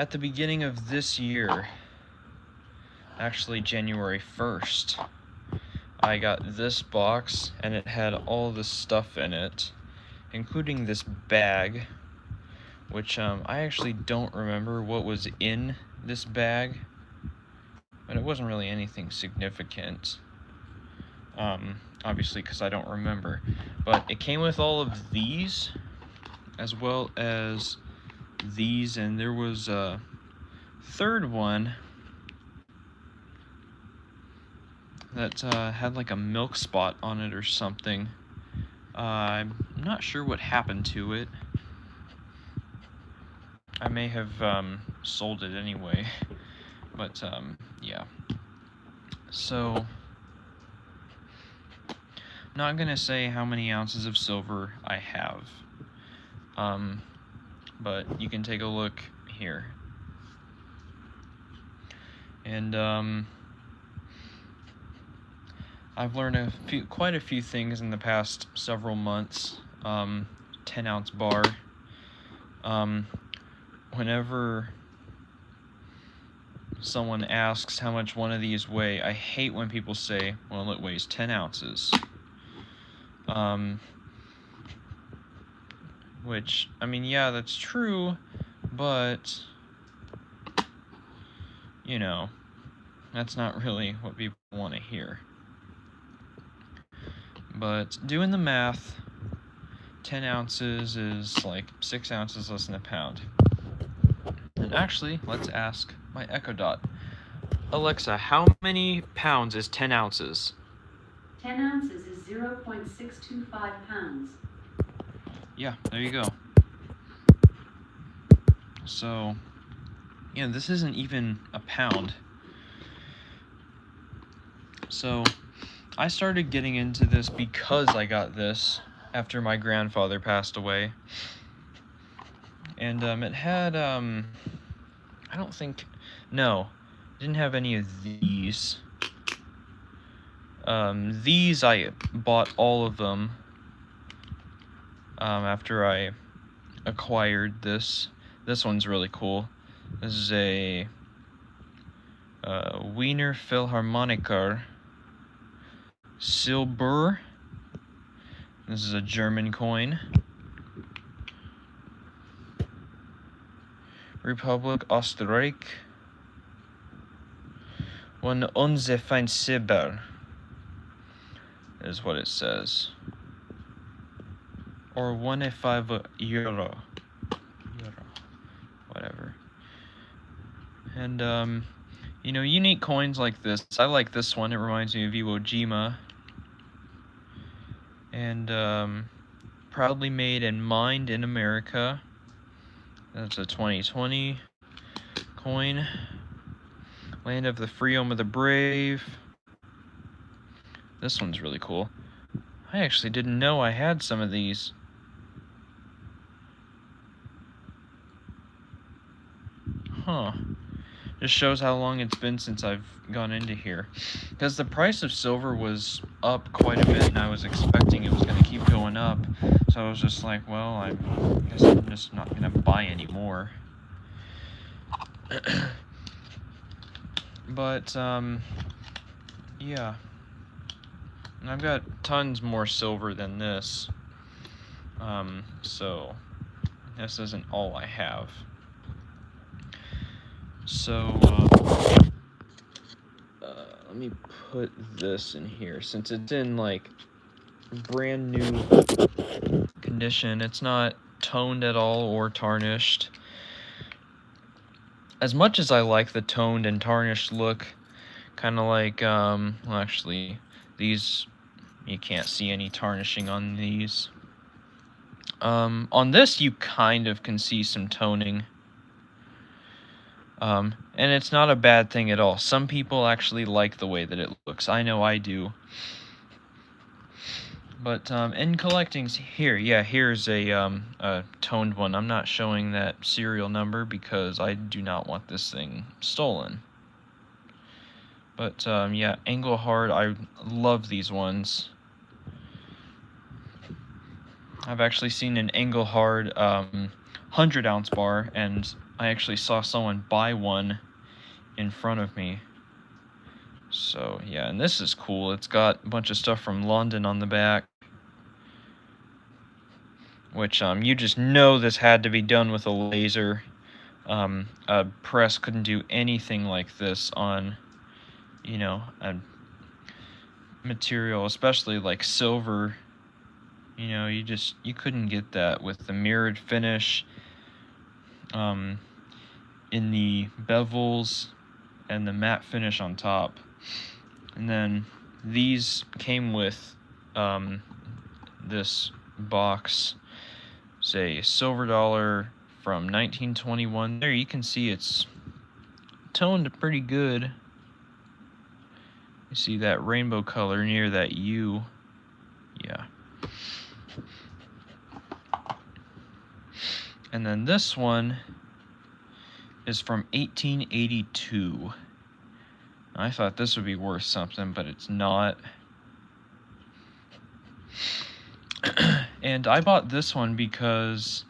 at the beginning of this year, actually January 1st, I got this box, and it had all this stuff in it, including this bag, which I actually don't remember what was in this bag, but it wasn't really anything significant, obviously because I don't remember, but it came with all of these, as well as these, and there was a third one that had like a milk spot on it or something. I'm not sure what happened to it. I may have sold it anyway, but yeah. So, I'm not gonna say how many ounces of silver I have, but you can take a look here. And I've learned quite a few things in the past several months. 10-ounce bar. Whenever someone asks how much one of these weigh, I hate when people say, well, it weighs 10 ounces. Which, I mean, yeah, that's true, but, you know, that's not really what people want to hear. But doing the math, 10 ounces is like 6 ounces less than a pound. And actually, let's ask my Echo Dot. Alexa, how many pounds is 10 ounces? 10 ounces is 0.625 pounds. Yeah, there you go. So, yeah, this isn't even a pound. So, I started getting into this because I got this after my grandfather passed away. And it had, I don't think, no, it didn't have any of these. These, I bought all of them after I acquired this. This one's really cool. This is a Wiener Philharmoniker Silber. This is a German coin. Republic Österreich. One Onze fein Silber is what it says. Or 1.5 euro. Whatever. And, you know, unique coins like this. I like this one. It reminds me of Iwo Jima. And, proudly made and mined in America. That's a 2020 coin. Land of the free, home of the brave. This one's really cool. I actually didn't know I had some of these. Huh. Just shows how long it's been since I've gone into here. Because the price of silver was up quite a bit, and I was expecting it was going to keep going up. So I was just like, well, I guess I'm just not going to buy any more. But, yeah. And I've got tons more silver than this. So this isn't all I have. So, let me put this in here, since it's in, like, brand new condition. It's not toned at all or tarnished. As much as I like the toned and tarnished look, kind of like, well, actually, these, you can't see any tarnishing on these. On this, you kind of can see some toning. And it's not a bad thing at all. Some people actually like the way that it looks. I know I do. But in collecting here, yeah, here's a toned one. I'm not showing that serial number because I do not want this thing stolen. But yeah, Engelhard, I love these ones. I've actually seen an Engelhard 100-ounce bar, and I actually saw someone buy one in front of me. So yeah, and this is cool. It's got a bunch of stuff from London on the back, which you just know this had to be done with a laser. A press couldn't do anything like this on, you know, a material, especially like silver. You know, you couldn't get that with the mirrored finish in the bevels and the matte finish on top. And then these came with this box, say silver dollar from 1921. There you can see it's toned pretty good. You see that rainbow color near that U. Yeah. And then this one is from 1882. I thought this would be worth something, but it's not. And I bought this one because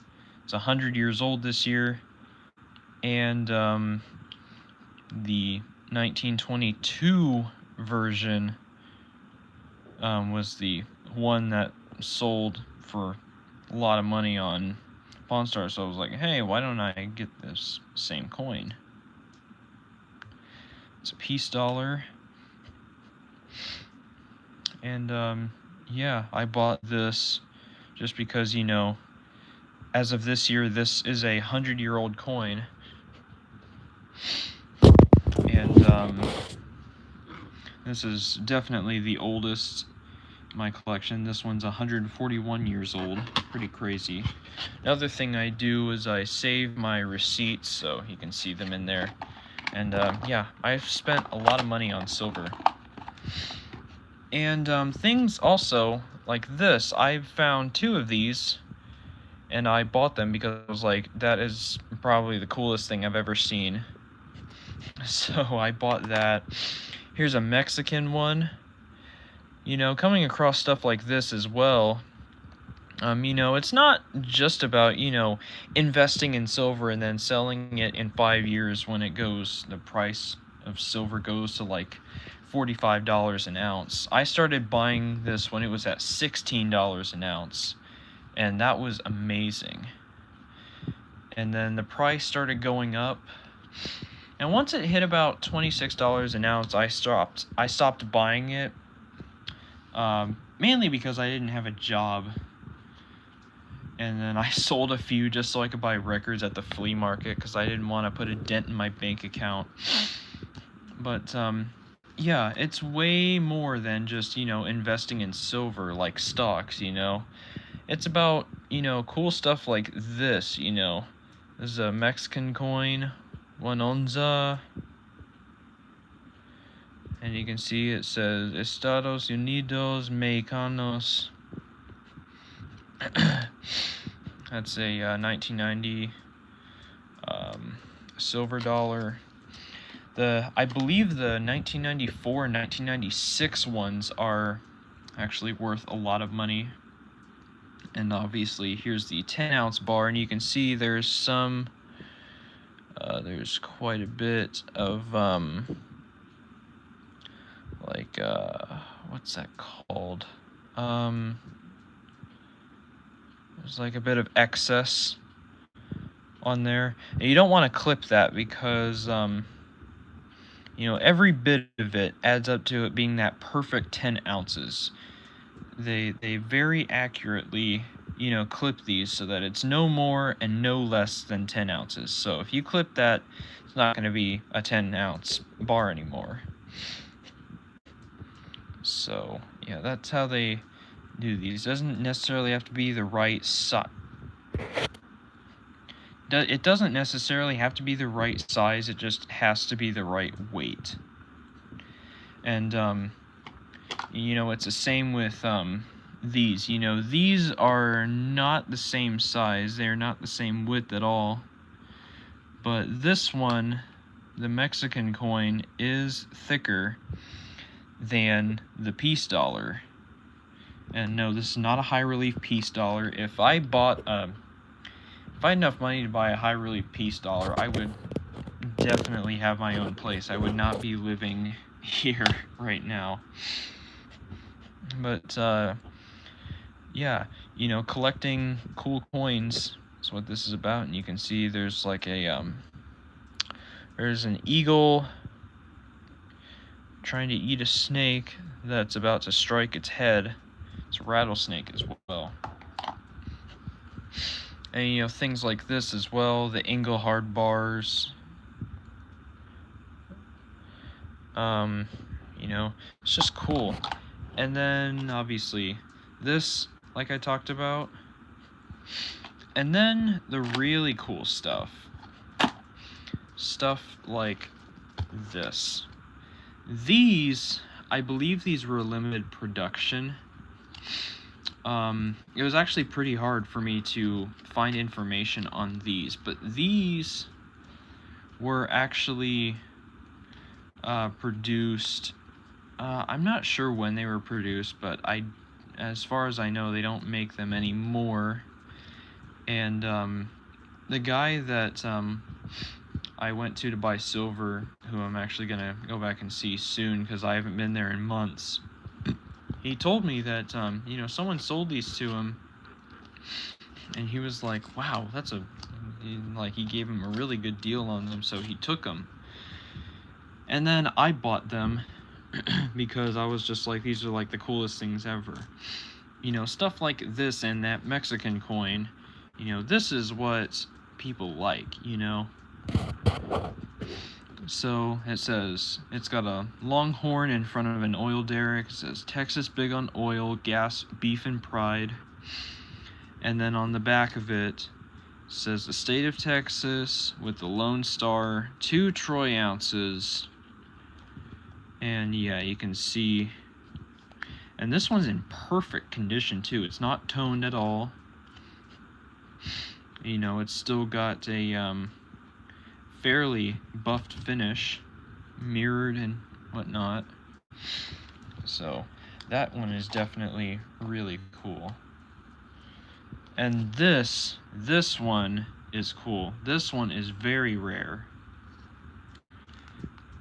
it's 100 years old this year, and the 1922 version was the one that sold for a lot of money on Pawn Stars, so I was like, hey, why don't I get this same coin? It's a peace dollar. And yeah, I bought this just because, you know, as of this year, this is a 100-year-old coin. And this is definitely the oldest in my collection. This one's 141 years old. Pretty crazy. Another thing I do is I save my receipts so you can see them in there. And yeah, I've spent a lot of money on silver. And things also like this, I've found 2 of these, and I bought them because I was like, that is probably the coolest thing I've ever seen. So I bought that. Here's a Mexican one. You know, coming across stuff like this as well, you know, it's not just about, you know, investing in silver and then selling it in 5 years when it goes, the price of silver goes to like $45 an ounce. I started buying this when it was at $16 an ounce, and that was amazing. And then the price started going up, and once it hit about $26 an ounce, I stopped buying it, mainly because I didn't have a job. And then I sold a few just so I could buy records at the flea market because I didn't want to put a dent in my bank account. But yeah, it's way more than just, you know, investing in silver like stocks, you know. It's about, you know, cool stuff like this, you know. This is a Mexican coin, 1 onza. And you can see it says Estados Unidos Mexicanos. That's a 1990 silver dollar. I believe the 1994 and 1996 ones are actually worth a lot of money. And obviously here's the 10-ounce bar, and you can see there's some there's quite a bit of like what's that called? There's like a bit of excess on there. And you don't want to clip that because you know, every bit of it adds up to it being that perfect 10 ounces. They very accurately, you know, clip these so that it's no more and no less than 10 ounces. So if you clip that, it's not going to be a 10-ounce bar anymore. So yeah, that's how they do these. Doesn't necessarily have to be the right size. It doesn't necessarily have to be the right size, it just has to be the right weight. And you know, it's the same with these. You know, these are not the same size, they're not the same width at all. But this one, the Mexican coin, is thicker than the peace dollar. And no, this is not a high relief peace dollar. If I bought if I had enough money to buy a high relief peace dollar, I would definitely have my own place. I would not be living here right now. But yeah, you know, collecting cool coins is what this is about. And you can see there's like a there's an eagle trying to eat a snake that's about to strike its head. It's a rattlesnake as well. And you know, things like this as well, the Engelhard bars. You know, it's just cool. And then obviously this, like I talked about. And then the really cool stuff. Stuff like this. These, I believe these were a limited production. It was actually pretty hard for me to find information on these, but these were actually produced. I'm not sure when they were produced, but as far as I know, they don't make them anymore. And the guy that I went to buy silver, who I'm actually gonna go back and see soon because I haven't been there in months. He told me that you know, someone sold these to him, and he was like, "Wow, that's he gave him a really good deal on them," so he took them. And then I bought them because I was just like, these are like the coolest things ever. You know, stuff like this and that Mexican coin. You know, this is what people like. You know. So it says, it's got a long horn in front of an oil derrick. It says Texas big on oil, gas, beef, and pride. And then on the back of it says the state of Texas with the Lone Star, 2 troy ounces. And yeah, you can see. And this one's in perfect condition too. It's not toned at all. You know, it's still got a fairly buffed finish, mirrored and whatnot. So that one is definitely really cool. And this one is cool. This one is very rare.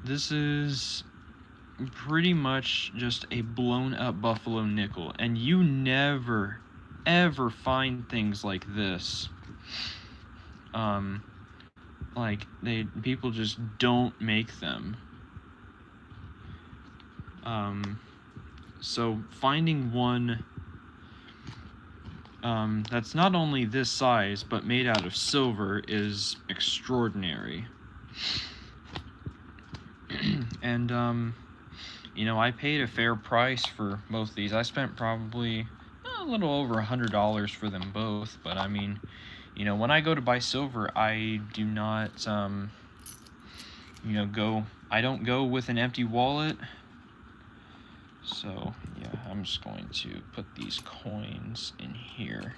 This is pretty much just a blown up buffalo nickel, and you never ever find things like this. Like people just don't make them. So finding one that's not only this size but made out of silver is extraordinary. And you know, I paid a fair price for both these. I spent probably a little over $100 for them both, but I mean, you know, when I go to buy silver, I do not, you know, I don't go with an empty wallet. So, yeah, I'm just going to put these coins in here.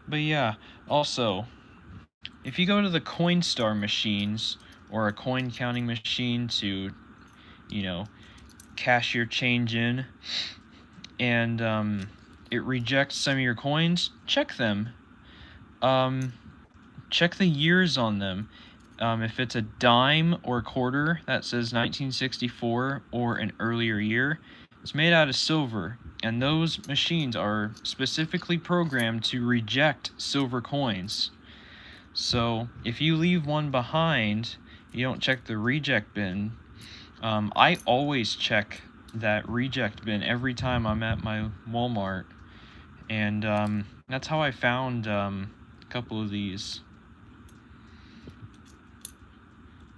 But yeah, also, if you go to the Coinstar machines, or a coin counting machine to, you know, cash your change in, and it rejects some of your coins, check them. Check the years on them. If it's a dime or quarter that says 1964 or an earlier year, it's made out of silver, and those machines are specifically programmed to reject silver coins. So if you leave one behind, you don't check the reject bin. I always check that reject bin every time I'm at my Walmart, and that's how I found a couple of these.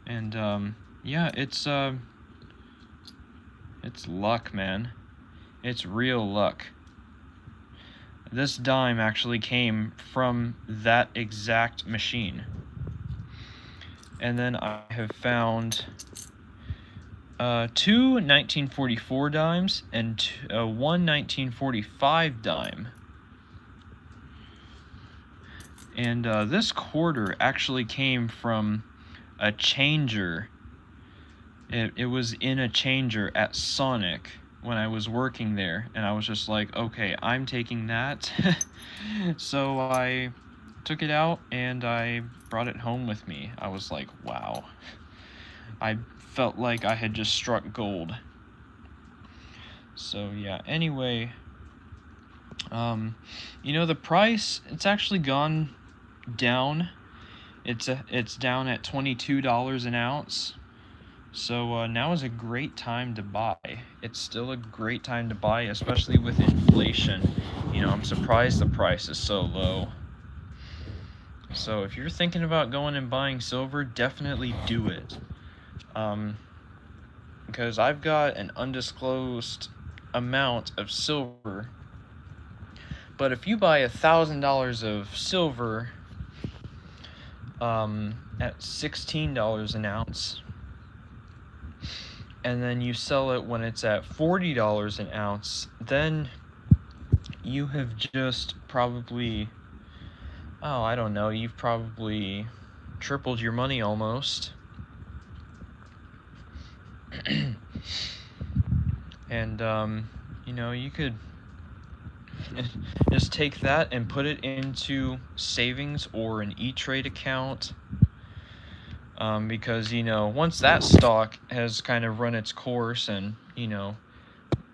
And yeah, it's luck, man. It's real luck. This dime actually came from that exact machine. And then I have found 2 1944 dimes and one 1945 dime. And this quarter actually came from a changer. It was in a changer at Sonic when I was working there, and I was just like, okay, I'm taking that. So I took it out and I brought it home with me. I was like, wow. I felt like I had just struck gold. So yeah, anyway, you know, the price, it's actually gone down. It's down at $22 an ounce. So now is a great time to buy. It's still a great time to buy, especially with inflation. You know, I'm surprised the price is so low. So if you're thinking about going and buying silver, definitely do it. Because I've got an undisclosed amount of silver. But if you buy $1,000 of silver at $16 an ounce, and then you sell it when it's at $40 an ounce, then you have just probably, oh, I don't know, you've probably tripled your money almost. And, you know, you could just take that and put it into savings or an E-Trade account. Because, you know, once that stock has kind of run its course and, you know,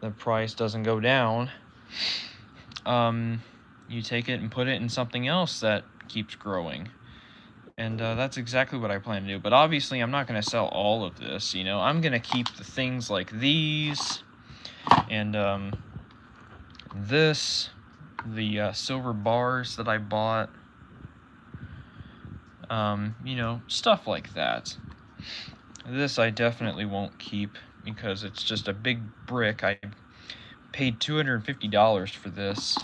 the price doesn't go down, you take it and put it in something else that keeps growing. And that's exactly what I plan to do. But obviously, I'm not going to sell all of this, you know. I'm going to keep the things like these and this, the silver bars that I bought, you know, stuff like that. This I definitely won't keep because it's just a big brick. I paid $250 for this.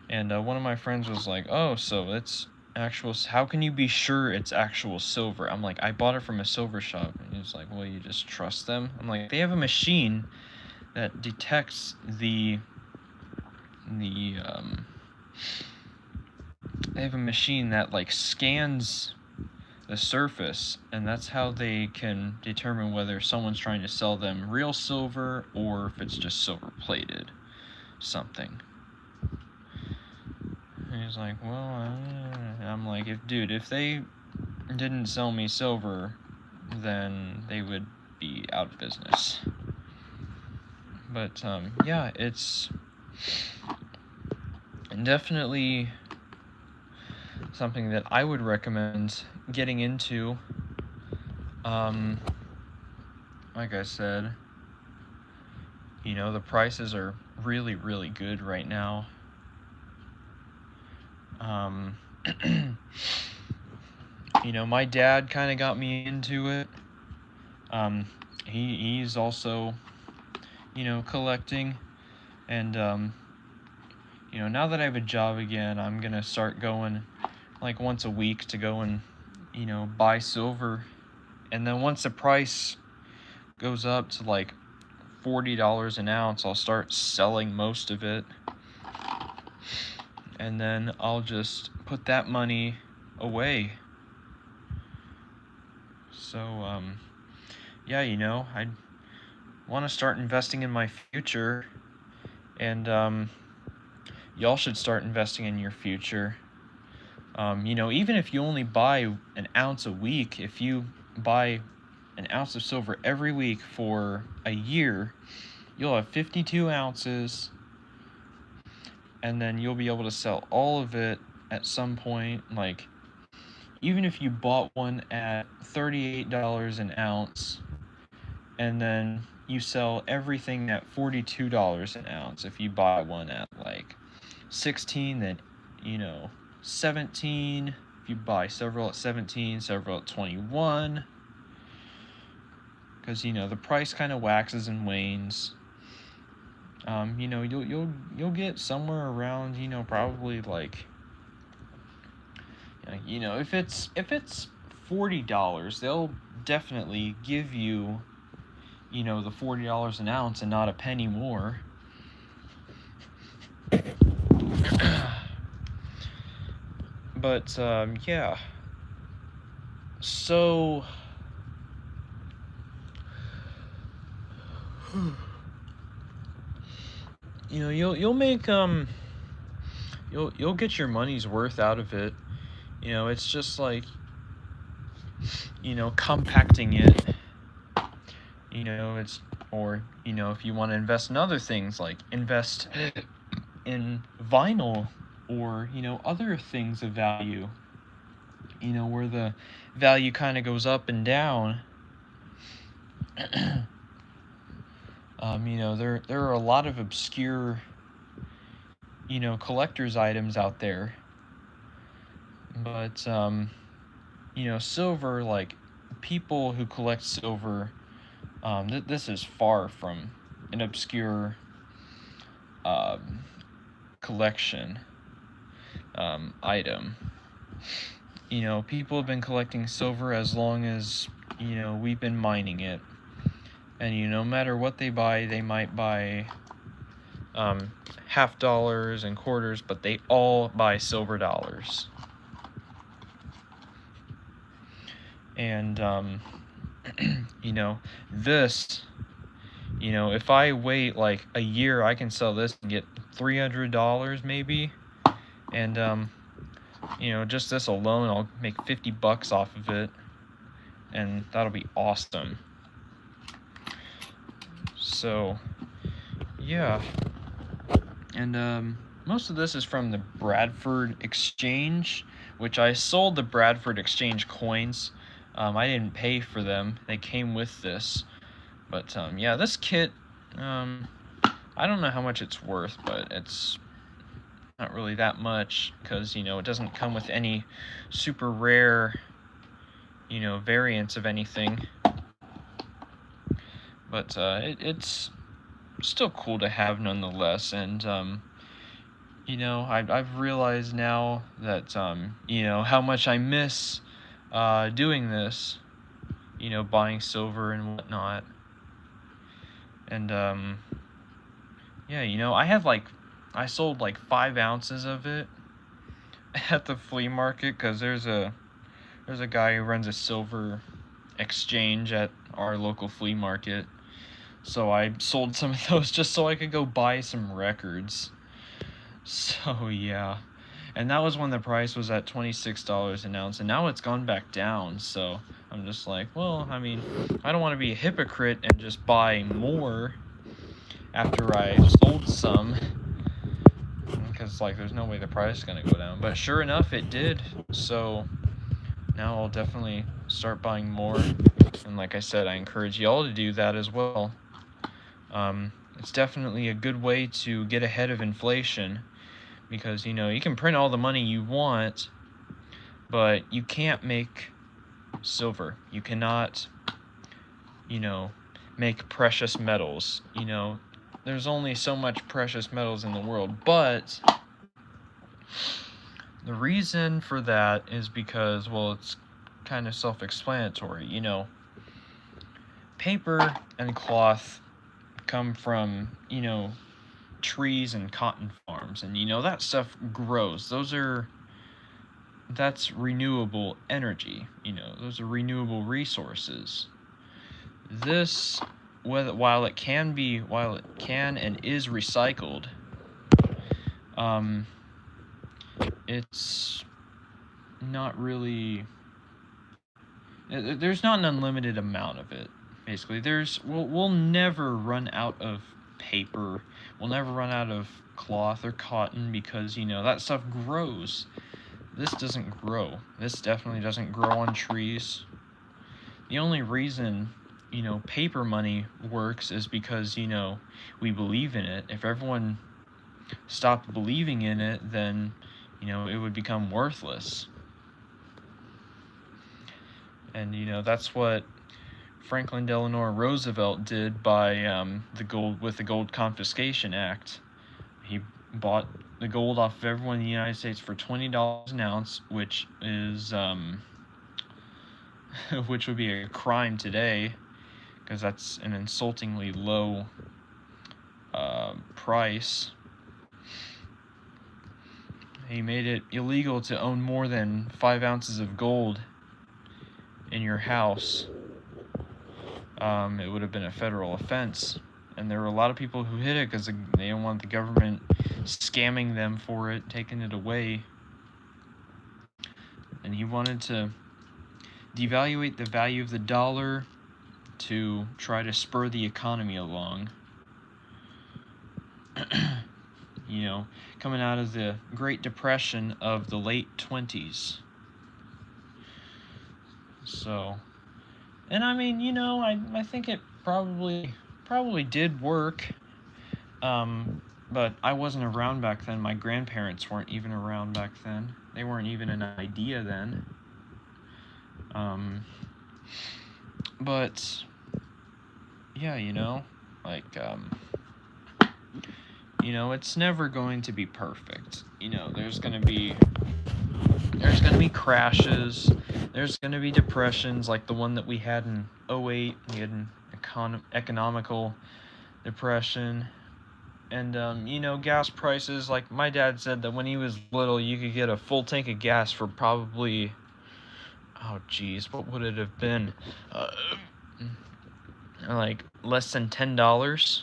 And one of my friends was like, oh, so it's actual, how can you be sure it's actual silver? I'm like, I bought it from a silver shop. And he was like, well, you just trust them? I'm like, they have a machine that detects they have a machine that like scans the surface, and that's how they can determine whether someone's trying to sell them real silver or if it's just silver plated something. And he's like, well, I'm like, if they didn't sell me silver, then they would be out of business. But yeah, it's definitely something that I would recommend getting into. Like I said, you know, the prices are really, really good right now. You know, my dad kind of got me into it. He's also, you know, collecting, and you know, now that I have a job again, I'm gonna start going like once a week to go and, you know, buy silver. And then once the price goes up to like $40 an ounce, I'll start selling most of it. And then I'll just put that money away. So, yeah, you know, I want to start investing in my future. And y'all should start investing in your future. You know, even if you only buy an ounce a week, if you buy an ounce of silver every week for a year, you'll have 52 ounces, and then you'll be able to sell all of it at some point. Like, even if you bought one at $38 an ounce, and then you sell everything at $42 an ounce. If you buy one at like 16, then, you know, 17. If you buy several at 17, several at 21, because, you know, the price kind of waxes and wanes. You know, you'll get somewhere around, you know, probably like, you know, if it's $40, they'll definitely give you, you know, the $40 an ounce and not a penny more. But yeah. So you know, you'll you'll get your money's worth out of it. You know, it's just like, you know, compacting it. You know, it's, or, you know, if you want to invest in other things, like invest in vinyl or, you know, other things of value, you know, where the value kind of goes up and down. You know, there are a lot of obscure, you know, collector's items out there. But, you know, silver, like, people who collect silver, this is far from an obscure collection item. You know, people have been collecting silver as long as, you know, we've been mining it. And, you know, no matter what they buy, they might buy half dollars and quarters, but they all buy silver dollars. And, you know, this, you know, if I wait like a year, I can sell this and get $300 maybe. And, you know, just this alone, I'll make $50 off of it. And that'll be awesome. So, yeah. And, most of this is from the Bradford Exchange, which I sold the Bradford Exchange coins. I didn't pay for them. They came with this. But, yeah, this kit, I don't know how much it's worth, but it's not really that much because, you know, it doesn't come with any super rare, you know, variants of anything. But, it's still cool to have nonetheless. And, you know, I've realized now that, you know, how much I miss doing this, you know, buying silver and whatnot. And, yeah, you know, I sold like 5 ounces of it at the flea market because there's a guy who runs a silver exchange at our local flea market. So I sold some of those just so I could go buy some records. So, yeah. And that was when the price was at $26 an ounce, and now it's gone back down. So I'm just like, well, I mean, I don't want to be a hypocrite and just buy more after I sold some, because, like, there's no way the price is going to go down. But sure enough, it did. So now I'll definitely start buying more. And like I said, I encourage y'all to do that as well. It's definitely a good way to get ahead of inflation, because, you know, you can print all the money you want, but you can't make silver. You cannot, you know, make precious metals. You know, there's only so much precious metals in the world, but the reason for that is because, well, it's kind of self-explanatory. You know, paper and cloth come from, you know, trees and cotton farms, and, you know, that stuff grows. That's renewable energy. You know, those are renewable resources. This, while it can and is recycled, it's not really, there's not an unlimited amount of it. Basically, we'll never run out of paper. We'll never run out of cloth or cotton, because, you know, that stuff grows. This doesn't grow. This definitely doesn't grow on trees. The only reason, you know, paper money works is because, you know, we believe in it. If everyone stopped believing in it, then, you know, it would become worthless. And, you know, that's what Franklin Delano Roosevelt did by the Gold Confiscation Act. He bought the gold off of everyone in the United States for $20 an ounce, which is which would be a crime today, because that's an insultingly low price. He made it illegal to own more than 5 ounces of gold in your house. It would have been a federal offense And there were a lot of people who hid it because they don't want the government scamming them for it, taking it away. And he wanted to devaluate the value of the dollar to try to spur the economy along. You know, coming out of the Great Depression of the late 20s. So, and I mean, you know, I think it probably did work. But I wasn't around back then. My grandparents weren't even around back then. They weren't even an idea then. But yeah, you know, like, you know, it's never going to be perfect. You know, there's gonna be crashes. There's gonna be depressions like the one that we had in 2008. We had an economical depression. And, you know, gas prices, like my dad said that when he was little, you could get a full tank of gas for probably, oh geez, what would it have been? Like less than $10.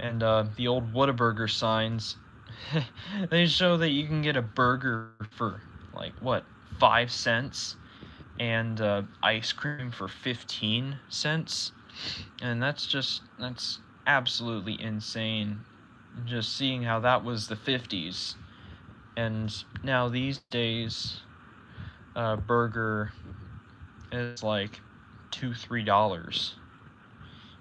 And the old Whataburger signs, they show that you can get a burger for like what, 5 cents, and ice cream for 15 cents, and that's absolutely insane. Just seeing how that was the 50s, and now these days, burger is like $2-3.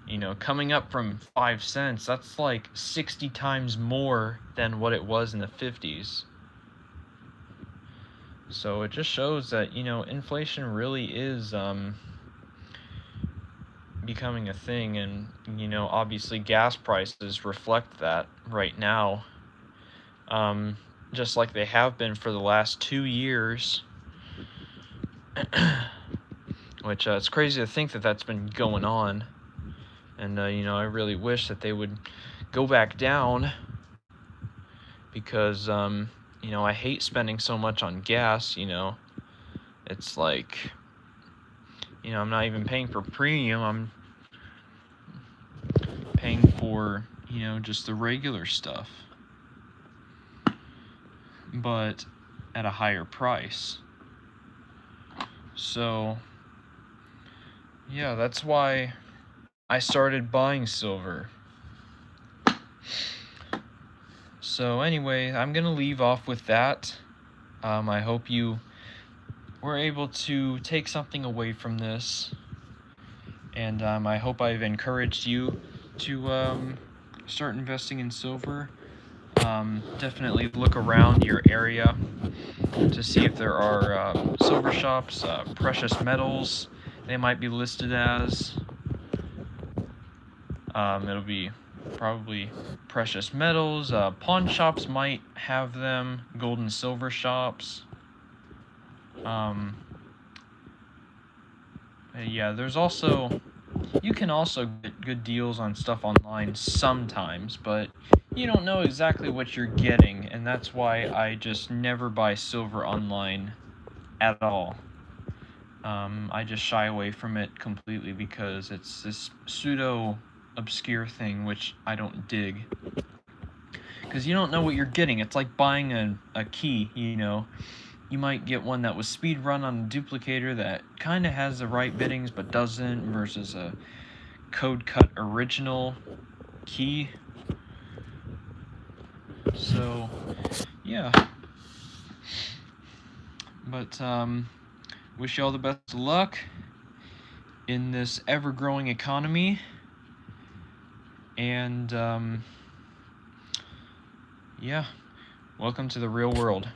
You know, coming up from 5 cents, that's like 60 times more than what it was in the 50s. So it just shows that, you know, inflation really is becoming a thing, and, you know, obviously gas prices reflect that right now. Just like they have been for the last 2 years. Which, it's crazy to think that that's been going on. And, you know, I really wish that they would go back down, because, you know, I hate spending so much on gas, you know. It's like, you know, I'm not even paying for premium, I'm paying for, you know, just the regular stuff. But at a higher price. So, yeah, that's why I started buying silver. So anyway, I'm going to leave off with that. I hope you were able to take something away from this. And I hope I've encouraged you to start investing in silver. Definitely look around your area to see if there are silver shops, precious metals they might be listed as. It'll be probably precious metals. Pawn shops might have them. Gold and silver shops. Yeah, there's also, you can also get good deals on stuff online sometimes, but you don't know exactly what you're getting, and that's why I just never buy silver online at all. I just shy away from it completely because it's this pseudo obscure thing which I don't dig, because you don't know what you're getting. It's like buying a key, you know. You might get one that was speed run on a duplicator that kind of has the right biddings but doesn't, versus a code cut original key. So yeah, but wish you all the best of luck in this ever-growing economy. And yeah, welcome to the real world.